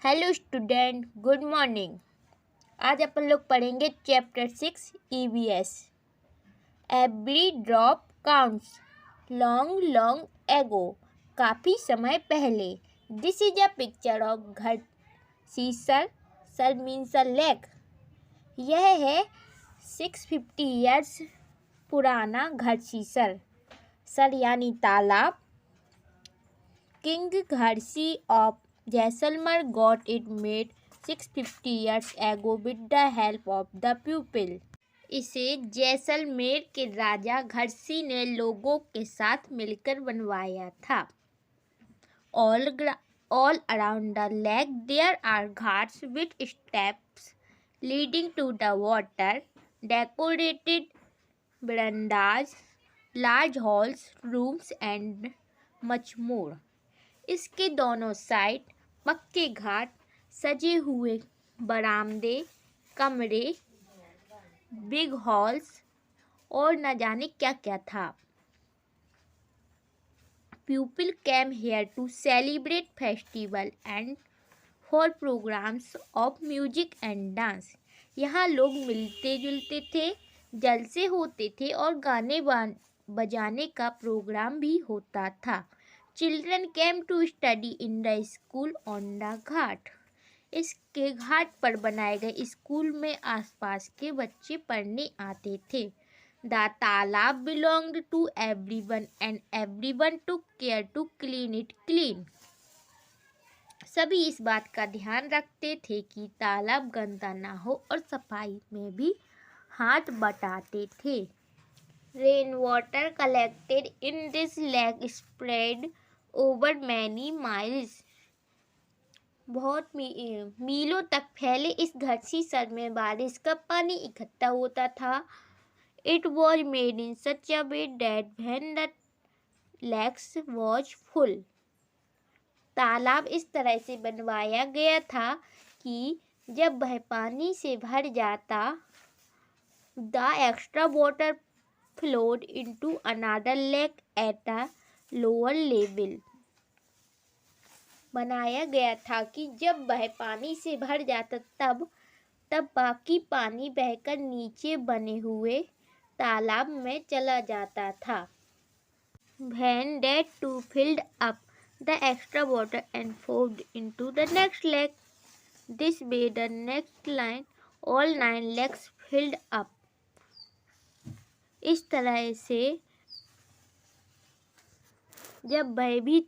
Hello student, good morning. आज अपन लोग पढ़ेंगे chapter 6 EVS। Every drop counts. Long long ago, काफ़ी समय पहले। This is a picture of Ghadsisar. सर मीन्स अ लेक। यह है 650 ईयर्स पुराना घड़सीसर। सर यानी तालाब। King Ghadsi of Jaisalmer got it made 650 years ago with the help of the people। इसे जैसलमेर के राजा घड़सी ने लोगों के साथ मिलकर बनवाया था। All around the lake there are ghats with steps leading to the water, decorated verandas, large halls, rooms and much more। इसके दोनों साइड पक्के घाट, सजे हुए बरामदे, कमरे, बिग हॉल्स और न जाने क्या क्या था। People came here to celebrate festival and for programmes of music and dance. यहाँ लोग मिलते जुलते थे, जलसे होते थे और गाने बजाने का प्रोग्राम भी होता था। Children came to study in the school on the घाट। इसके घाट पर बनाए गए स्कूल में आसपास के बच्चे पढ़ने आते थे। The तालाब belonged to everyone and everyone took care to clean it clean। सभी इस बात का ध्यान रखते थे कि तालाब गंदा ना हो और सफाई में भी हाथ बटाते थे। Rain water collected in this lake spread over many miles। बहुत मीलों तक फैले इस घड़सीसर में बारिश का पानी इकट्ठा होता था। It was made in such a way that when the lake was full। तालाब इस तरह से बनवाया गया था कि जब वह पानी से भर जाता, the extra water flowed into another lake at a lower level। बनाया गया था कि जब वह पानी से भर जाता तब बाकी पानी बहकर नीचे बने हुए तालाब में चला जाता था। When that too filled up, the extra water and flowed into the next lake। This way the next line all 9 lakes filled up। इस तरह से जब वह भी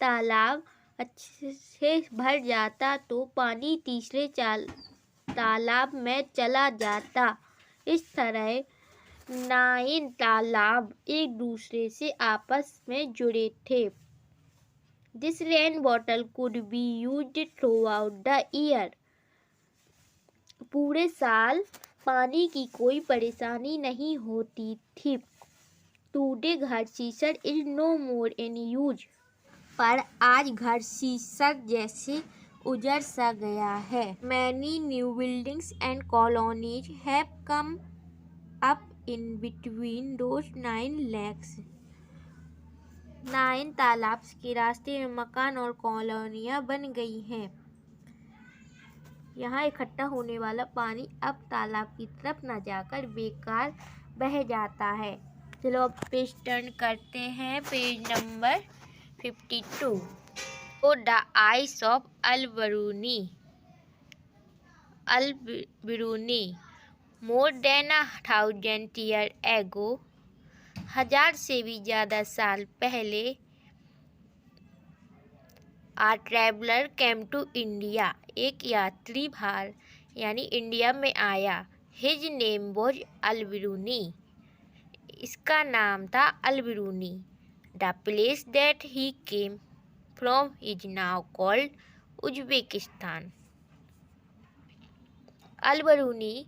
तालाब अच्छे से भर जाता तो पानी तीसरे तालाब में चला जाता। इस तरह 9 तालाब एक दूसरे से आपस में जुड़े थे। This rain bottle could be used throughout the year। पूरे साल पानी की कोई परेशानी नहीं होती थी। Today घड़सीसर is no more in use। पर आज घड़सीसर जैसे उजड़ सा गया है। Many new buildings and colonies have come up in between those 9 lakes। 9 तालाब के रास्ते में मकान और कॉलोनियाँ बन गई हैं। यहाँ इकट्ठा होने वाला पानी अब तालाब की तरफ न जाकर बेकार बह जाता है। चलो अब पेज टर्न करते हैं, page number 52। The eyes of Al Biruni. Al Biruni more than 1000 year ago. 1000 से भी ज़्यादा साल पहले a traveller came to India. एक यात्री भारत यानी इंडिया में आया। His name was Al Biruni. इसका नाम था Al Biruni. The place that he came from is now called Uzbekistan. Al Biruni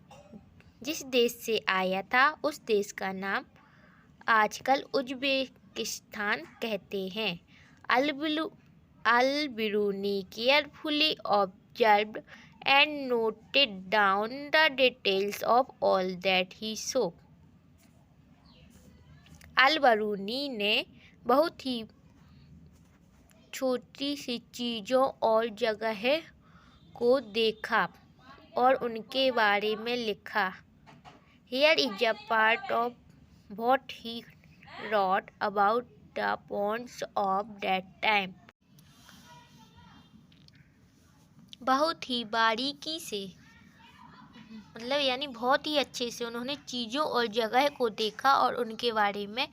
जिस देश से आया था उस देश का नाम आजकल उज्बेकिस्तान कहते हैं। Al Biruni carefully observed and noted down the details of all that he saw. Al Biruni ने बहुत ही छोटी सी चीज़ों और जगह को देखा और उनके बारे में लिखा। Here is a part of what he wrote about the ponds of that time. बहुत ही बारीकी से मतलब यानी बहुत ही अच्छे से उन्होंने चीज़ों और जगह को देखा और उनके बारे में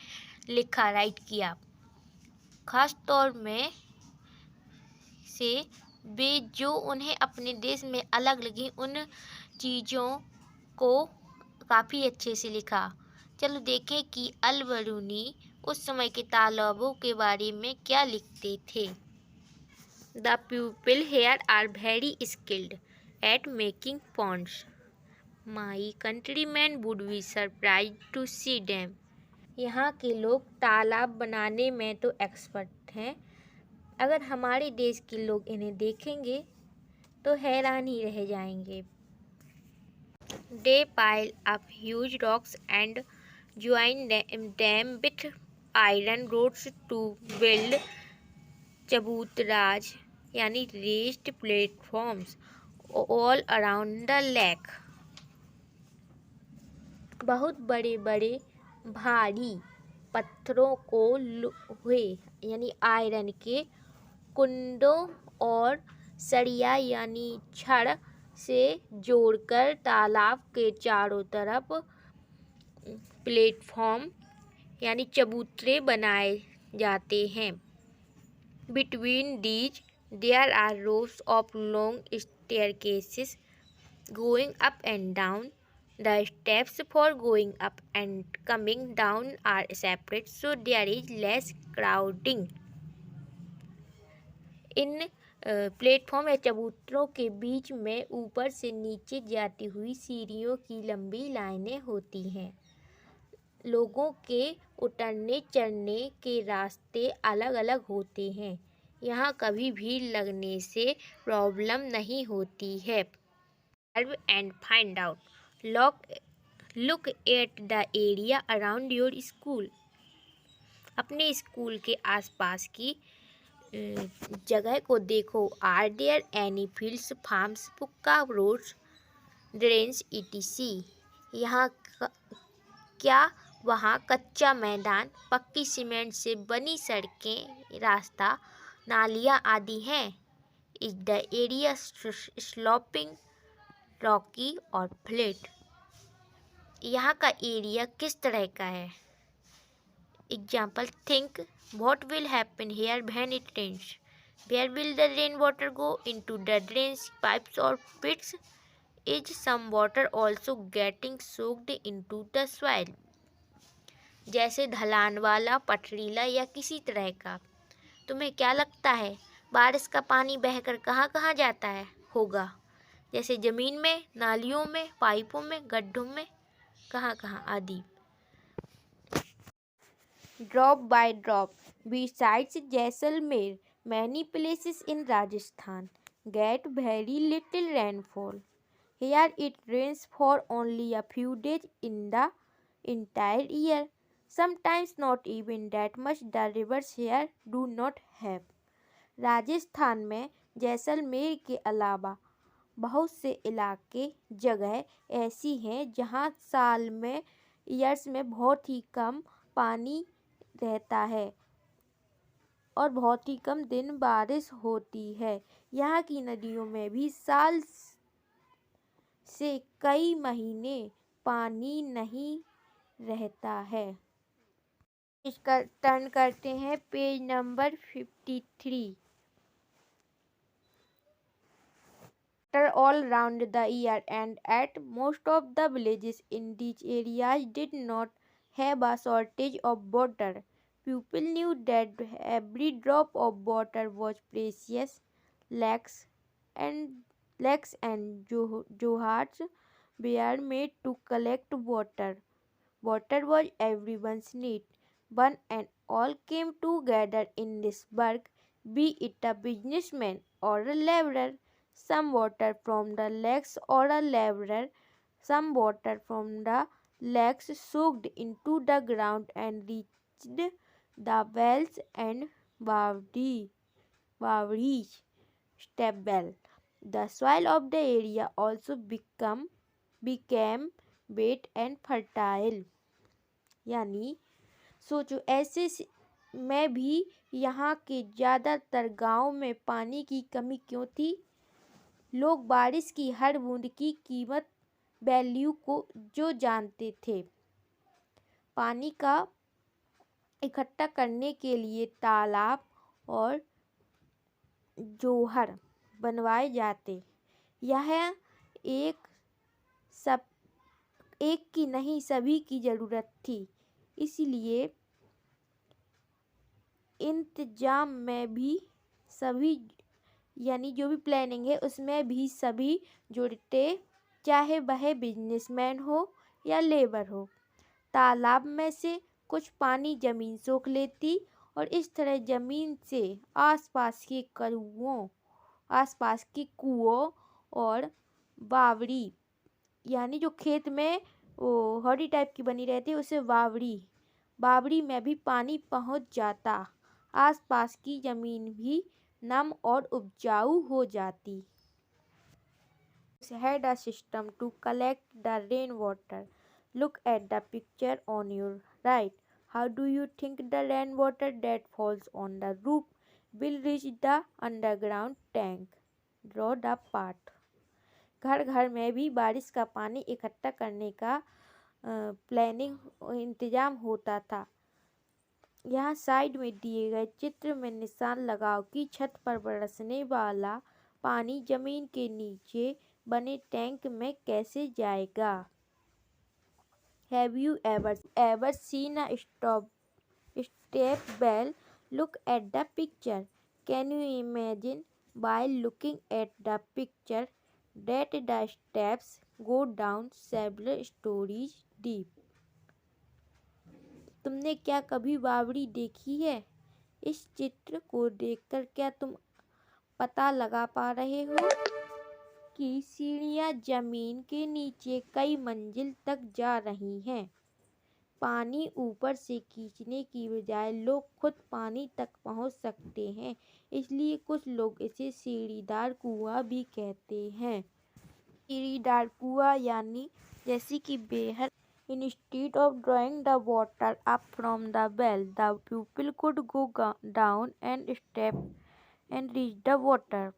लिखा, राइट किया। खास तौर में से वे जो उन्हें अपने देश में अलग लगी उन चीज़ों को काफ़ी अच्छे से लिखा। चलो देखें कि अल बरूनी उस समय के तालाबों के बारे में क्या लिखते थे। The people here are very skilled at making ponds. My countryman would be surprise to see dam. यहाँ के लोग तालाब बनाने में तो एक्सपर्ट हैं, अगर हमारे देश के लोग इन्हें देखेंगे तो हैरान ही रह जाएंगे। They pile up huge rocks and join them with iron rods to build चबूतराज यानी raised platforms all around the lake. बहुत बड़े बड़े भारी पत्थरों को लोहे यानी आयरन के कुंडों और सरिया यानी छड़ से जोड़कर तालाब के चारों तरफ प्लेटफॉर्म यानी चबूतरे बनाए जाते हैं। Between these there are rows of long staircases going up and down. The steps for going up and coming down are separate so there is less crowding. इन प्लेटफॉर्म या चबूतरों के बीच में ऊपर से नीचे जाती हुई सीढ़ियों की लंबी लाइनें होती हैं। लोगों के उतरने चढ़ने के रास्ते अलग अलग होते हैं। यहाँ कभी भीड़ लगने से प्रॉब्लम नहीं होती है। And find out look at the area around your school. अपने स्कूल के आसपास की जगह को देखो। Are there any fields, farms, pukka roads, drains etc. यहाँ क्या वहाँ कच्चा मैदान, पक्की सीमेंट से बनी सड़कें, रास्ता, नालियाँ आदि हैं? Is the area sloping, Rocky और फ्लैट? यहाँ का एरिया किस तरह का है? Example, think what will happen here when it rains. Where will the rainwater go? Into the drains, pipes or pits? Is some water also getting soaked into the soil? जैसे ढलान वाला, पथरीला या किसी तरह का। तुम्हें क्या लगता है बारिश का पानी बहकर कहाँ कहाँ जाता है होगा? जैसे ज़मीन में, नालियों में, पाइपों में, गड्ढों में, कहाँ कहाँ आदि। Drop by drop. Besides Jaisalmer, many places in Rajasthan get very little rainfall. Here it rains for only a few days in the entire year. Sometimes not even that much. The rivers here do not have. Rajasthan में जैसलमेर के अलावा बहुत से इलाके जगह ऐसी हैं जहाँ साल में ईयर्स में बहुत ही कम पानी रहता है और बहुत ही कम दिन बारिश होती है। यहाँ की नदियों में भी साल से कई महीने पानी नहीं रहता है। इसका टर्न करते हैं page number 53। All round the year and at most of the villages in these areas did not have a shortage of water. People knew that every drop of water was precious. Lakes and johars were made to collect water. Water was everyone's need. One and all came together in this work, be it a businessman or a laborer. Some water from the lakes or a laborer, some water from the lakes soaked into the ground and reached the wells and wadi. Wawri step well. The soil of the area also became wet and fertile. यानी सोचो में भी यहाँ के ज़्यादातर गाँव में पानी की कमी क्यों थी? लोग बारिश की हर बूंद की कीमत वैल्यू को जो जानते थे। पानी का इकट्ठा करने के लिए तालाब और जोहर बनवाए जाते। यह एक की नहीं सभी की ज़रूरत थी। इसलिए इंतजाम में भी सभी यानी जो भी प्लानिंग है उसमें भी सभी जुड़ते, चाहे वह बिजनेसमैन हो या लेबर हो। तालाब में से कुछ पानी जमीन सोख लेती और इस तरह जमीन से आसपास के कुओं और बावड़ी यानी जो खेत में वो हौदी टाइप की बनी रहती है उसे बावड़ी में भी पानी पहुंच जाता। आसपास की जमीन भी नम और उपजाऊ हो जाती। Had a system to collect the rainwater. Look at the picture on your right. How do you think the rainwater that falls on the roof will reach the underground tank? Draw the path. घर घर में भी बारिश का पानी इकट्ठा करने का प्लानिंग इंतजाम होता था। यहाँ साइड में दिए गए चित्र में निशान लगाओ कि छत पर बरसने वाला पानी जमीन के नीचे बने टैंक में कैसे जाएगा। Have you ever seen a step well? Look at the picture. Can you imagine while looking at the picture that the steps go down several stories deep? तुमने क्या कभी बावड़ी देखी है? इस चित्र को देखकर क्या तुम पता लगा पा रहे हो कि सीढ़ियाँ जमीन के नीचे कई मंजिल तक जा रही हैं। पानी ऊपर से खींचने की बजाय लोग खुद पानी तक पहुंच सकते हैं, इसलिए कुछ लोग इसे सीढ़ीदार कुआं भी कहते हैं। सीढ़ीदार कुआं यानी जैसे कि बेहद Instead of drawing the water up from the well, the pupil could go down and step and reach the water.